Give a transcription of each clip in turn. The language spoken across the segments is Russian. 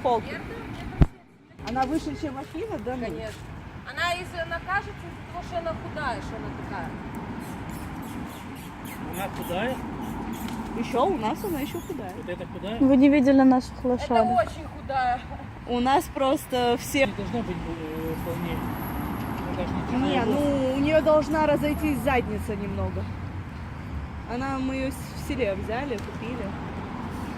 Холки. Она выше, чем Афина, да? Конечно. Она, если она кажется, из-за того, что она худая, что она такая. Она худая? Еще у нас она еще худая. Вот это худая? Вы не видели наших Это лошадок? очень худая. У нас просто все... Не должна быть полнее. Она должна Не, ну у нее должна разойтись задница немного. Мы ее в селе взяли, купили.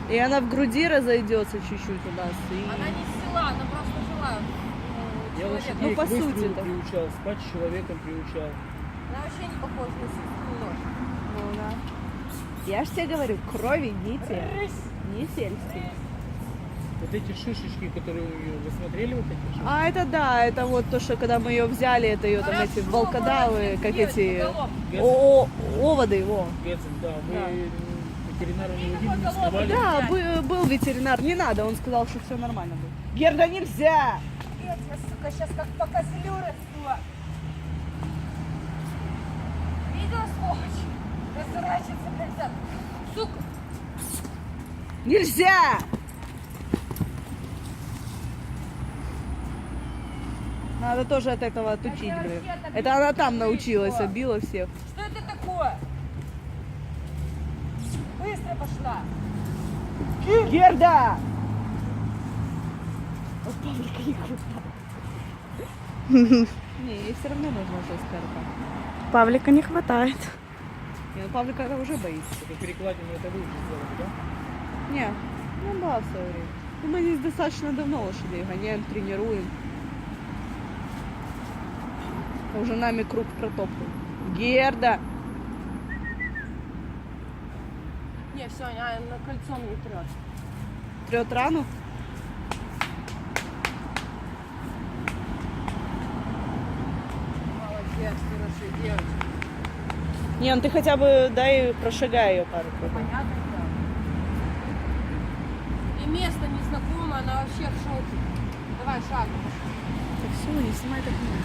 И она в груди разойдется чуть-чуть у нас. Она не с села, она просто жила. Я Человек. лошадей Ну, по к выстрелу сути-то. приучал, спать с человеком приучал. Она вообще не похожа на сельскую лошадь. Ну, да. Я ж тебе говорю, крови не те, не сельские. Вот эти шишечки, которые у нее, вы смотрели вот эти шишечки? А это да, это вот то, что когда мы ее взяли, это ее там эти Хорошо, волкодавы, молодец, как девочка, эти головка. оводы его. Гетцен, да. Вы Да. ветеринара не Видимо, увидели, не головка. скрывали? Да, был ветеринар, не надо, он сказал, что все нормально будет. Герда, нельзя! Я тебя, сука, сейчас как по козлю расту. Видела, сволочь? Разворачиваться нельзя. Сука! Нельзя! Надо тоже от этого отучить, блин. Это она там научилась, обила всех. Что это такое? Быстро пошла. Герда! Вот Павлика не хватает. Не, ей все равно нужна жесткая рука. Павлика не хватает. Не, ну Павлика она уже боится. Это перекладину, это вы уже сделали, да? Не, ну да, в свое время. Ну, мы здесь достаточно давно лошадей гоняем, тренируем. Уже нами круг протоптан. Герда! Не, все, она на кольцом не трет. Трет рану? Молодец, хорошая девочка. Не, ну ты хотя бы дай прошагай ее пару кругов. Понятно, да. И место незнакомое, она вообще в шоке. Давай, шаг. Так все, не снимай так много.